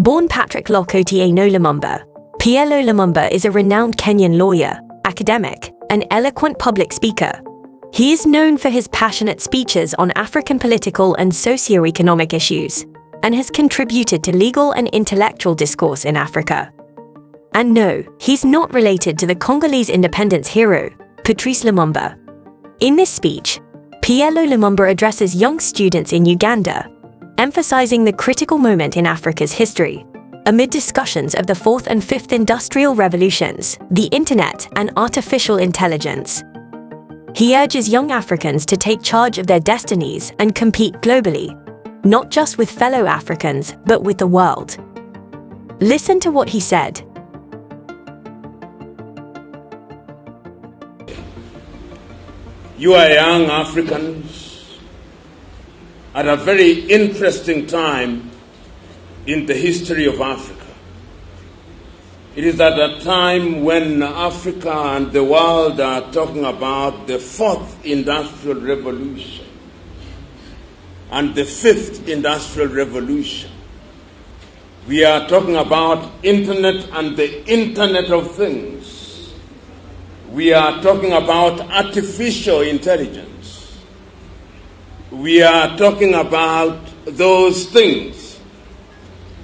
Born Patrick Loch Otieno Lumumba, PLO Lumumba is a renowned Kenyan lawyer, academic, and eloquent public speaker. He is known for his passionate speeches on African political and socio-economic issues, and has contributed to legal and intellectual discourse in Africa. And no, he's not related to the Congolese Independence hero, Patrice Lumumba. In this speech, PLO Lumumba addresses young students in Uganda, emphasizing the critical moment in Africa's history, amid discussions of the Fourth and Fifth Industrial Revolutions, the Internet, and artificial intelligence. He urges young Africans to take charge of their destinies and compete globally, not just with fellow Africans, but with the world. Listen to what he said. You are young Africans at a very interesting time in the history of Africa. It is at a time when Africa and the world are talking about the Fourth Industrial Revolution and the Fifth Industrial Revolution. We are talking about Internet and the Internet of Things. We are talking about artificial intelligence. We are talking about those things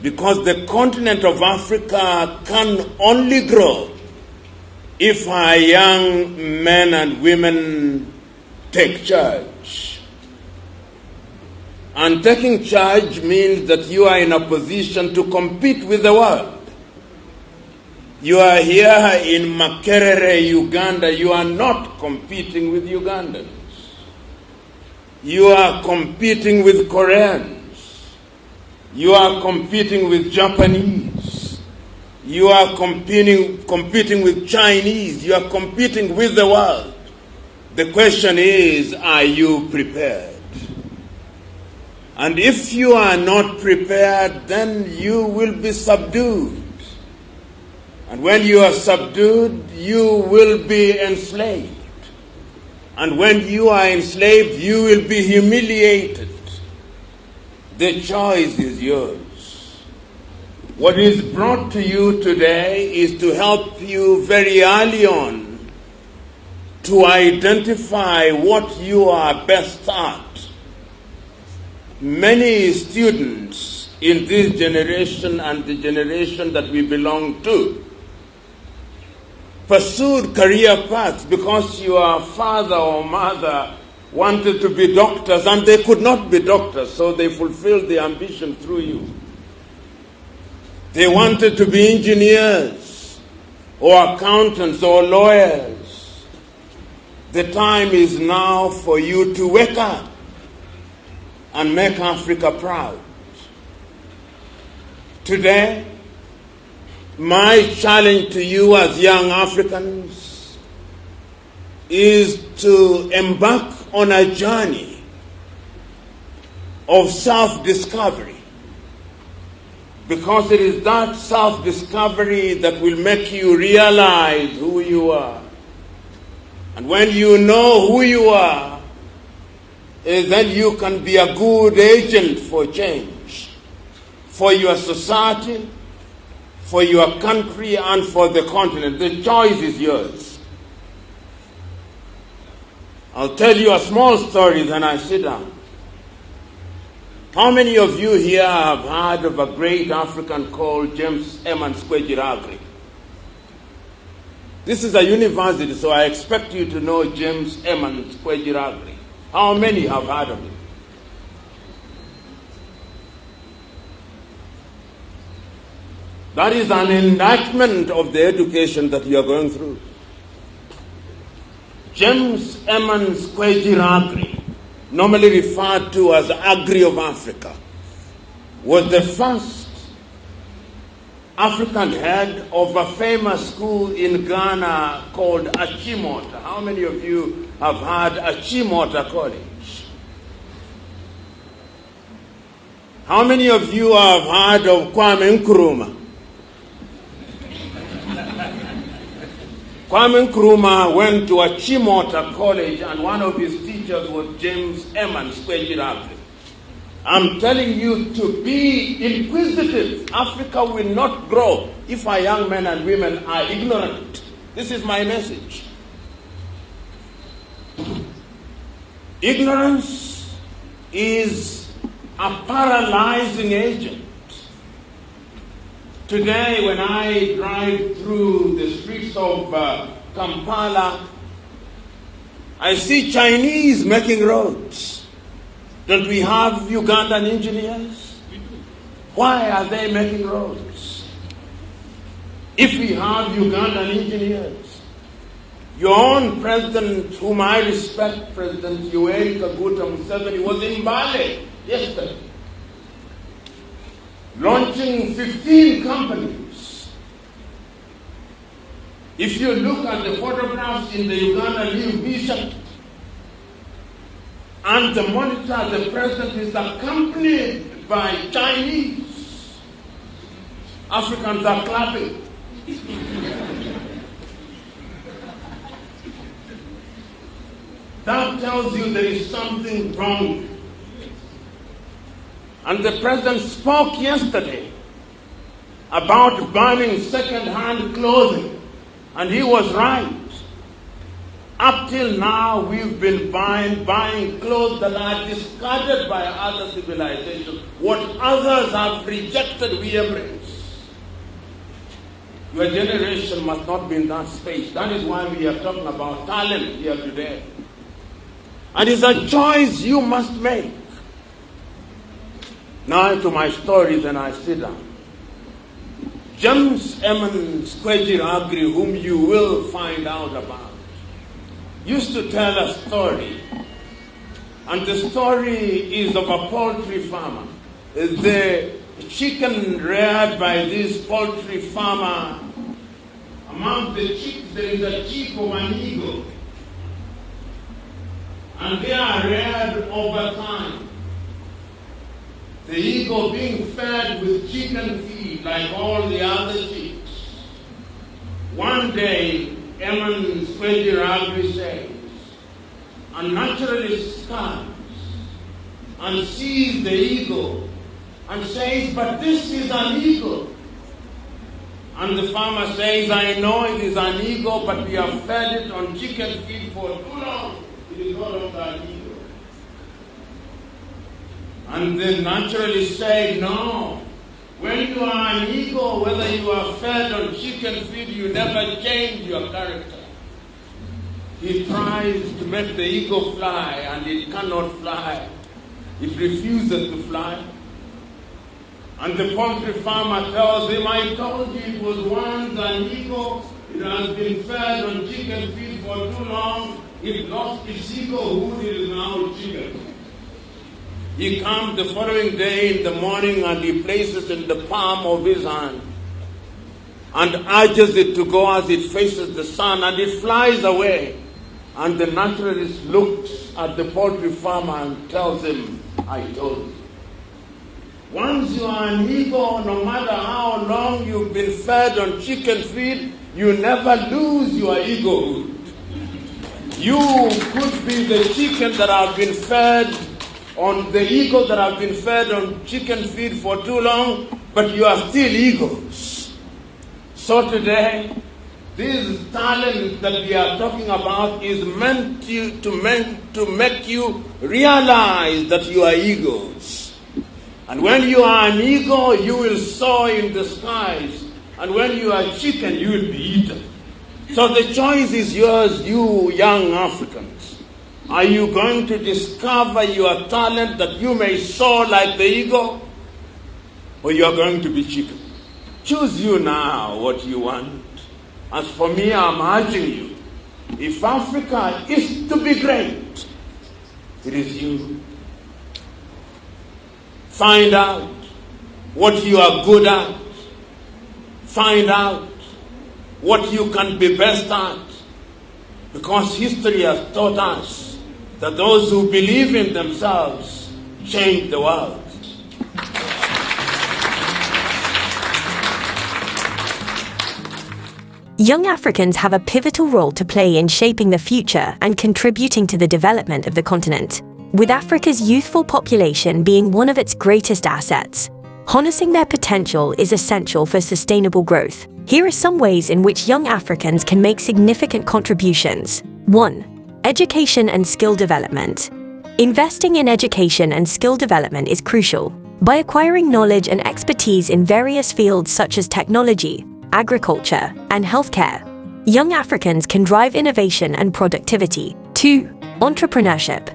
because the continent of Africa can only grow if our young men and women take charge. And taking charge means that you are in a position to compete with the world. You are here in Makerere, Uganda. You are not competing with Ugandans. You are competing with Koreans. You are competing with Japanese. You are competing with Chinese. You are competing with the world. The question is, are you prepared? And if you are not prepared, then you will be subdued. And when you are subdued, you will be enslaved. And when you are enslaved, you will be humiliated. The choice is yours. What is brought to you today is to help you very early on to identify what you are best at. Many students in this generation and the generation that we belong to pursued career paths because your father or mother wanted to be doctors and they could not be doctors, so they fulfilled the ambition through you. They wanted to be engineers or accountants or lawyers. The time is now for you to wake up and make Africa proud. Today, my challenge to you as young Africans is to embark on a journey of self-discovery, because it is that self-discovery that will make you realize who you are. And when you know who you are, then you can be a good agent for change, for your society, for your country, and for the continent. The choice is yours. I'll tell you a small story, then I sit down. How many of you here have heard of a great African called James Emmons Kwejiragri? This is a university, so I expect you to know James Emmons Kwejiragri. How many have heard of him? That is an indictment of the education that you are going through. James Emmons Kwejiragri, normally referred to as Agri of Africa, was the first African head of a famous school in Ghana called Achimota. How many of you have heard Achimota College? How many of you have heard of Kwame Nkrumah? Kwame Nkrumah went to Achimota College, and one of his teachers was James Emmons Kwejiragri. I'm telling you to be inquisitive. Africa will not grow if our young men and women are ignorant. This is my message. Ignorance is a paralyzing agent. Today, when I drive through the streets of Kampala, I see Chinese making roads. Don't we have Ugandan engineers? Why are they making roads? If we have Ugandan engineers, your own president, whom I respect, President Yoweri Kaguta Museveni, was in Bali yesterday, launching 15 companies. If you look at the photographs in the Uganda New Vision, and the monitor, the president is accompanied by Chinese. Africans are clapping. That tells you there is something wrong. And the president spoke yesterday about buying second-hand clothing, and he was right. Up till now, we've been buying clothes that are discarded by other civilizations. What others have rejected, we embrace. Your generation must not be in that space. That is why we are talking about talent here today. And it's a choice you must make. Now to my story, then I sit down. James Emmons Kwejiragri, whom you will find out about, used to tell a story. And the story is of a poultry farmer. The chicken reared by this poultry farmer, among the chicks there is a chick of an eagle. And they are reared over time. The eagle being fed with chicken feed like all the other chicks. One day, Emmons Kwejiragri says, a naturalist comes and sees the eagle and says, but this is an eagle. And the farmer says, I know it is an eagle, but we have fed it on chicken feed for too long. It is no longer an eagle. And the naturalist said, no. When you are an eagle, whether you are fed on chicken feed, you never change your character. He tries to make the eagle fly, and it cannot fly. It refuses to fly. And the poultry farmer tells him, I told you it was once an eagle. It has been fed on chicken feed for too long. It lost its eaglehood. It is now chicken. He comes the following day in the morning and he places it in the palm of his hand and urges it to go as it faces the sun, and it flies away. And the naturalist looks at the poultry farmer and tells him, I told you. Once you are an eagle, no matter how long you've been fed on chicken feed, you never lose your eaglehood. You could be the chicken that have been fed on the eagle that have been fed on chicken feed for too long, but you are still eagles. So today, this talent that we are talking about is meant to make you realize that you are eagles. And when you are an eagle, you will soar in the skies. And when you are chicken, you will be eaten. So the choice is yours, you young Africans. Are you going to discover your talent that you may soar like the eagle? Or you are going to be chicken? Choose you now what you want. As for me, I'm urging you, if Africa is to be great, it is you. Find out what you are good at. Find out what you can be best at. Because history has taught us that those who believe in themselves change the world. Young Africans have a pivotal role to play in shaping the future and contributing to the development of the continent. with Africa's youthful population being one of its greatest assets. Harnessing their potential is essential for sustainable growth. Here are some ways in which young Africans can make significant contributions. 1. Education and skill development. Investing in education and skill development is crucial. By acquiring knowledge and expertise in various fields such as technology, agriculture, and healthcare, young Africans can drive innovation and productivity. 2. Entrepreneurship.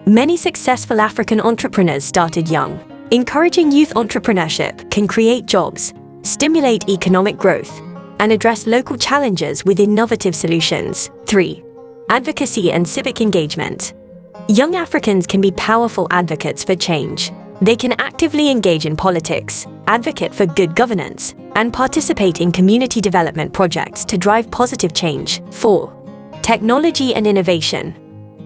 Many successful African entrepreneurs started young. Encouraging youth entrepreneurship can create jobs, stimulate economic growth, and address local challenges with innovative solutions. 3. Advocacy and civic engagement. Young Africans can be powerful advocates for change. They can actively engage in politics, advocate for good governance, and participate in community development projects to drive positive change. 4. Technology and innovation.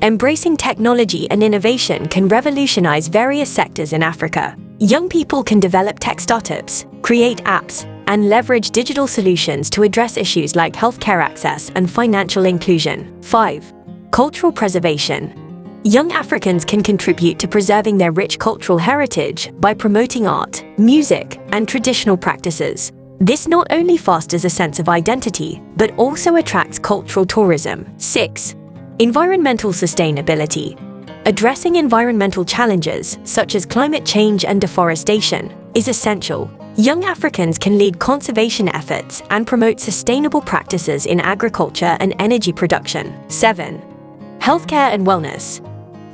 Embracing technology and innovation can revolutionize various sectors in Africa. Young people can develop tech startups, create apps, and leverage digital solutions to address issues like healthcare access and financial inclusion. 5. Cultural preservation. Young Africans can contribute to preserving their rich cultural heritage by promoting art, music, and traditional practices. This not only fosters a sense of identity, but also attracts cultural tourism. 6. Environmental sustainability. Addressing environmental challenges, such as climate change and deforestation, is essential. Young Africans can lead conservation efforts and promote sustainable practices in agriculture and energy production. 7. Healthcare and wellness.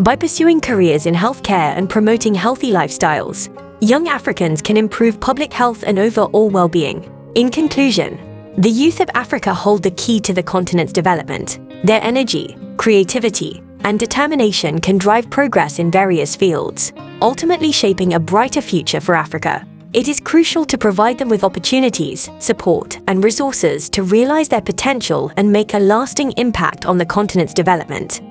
By pursuing careers in healthcare and promoting healthy lifestyles, young Africans can improve public health and overall well-being. In conclusion, the youth of Africa hold the key to the continent's development. Their energy, creativity, and determination can drive progress in various fields, ultimately shaping a brighter future for Africa. It is crucial to provide them with opportunities, support, and resources to realize their potential and make a lasting impact on the continent's development.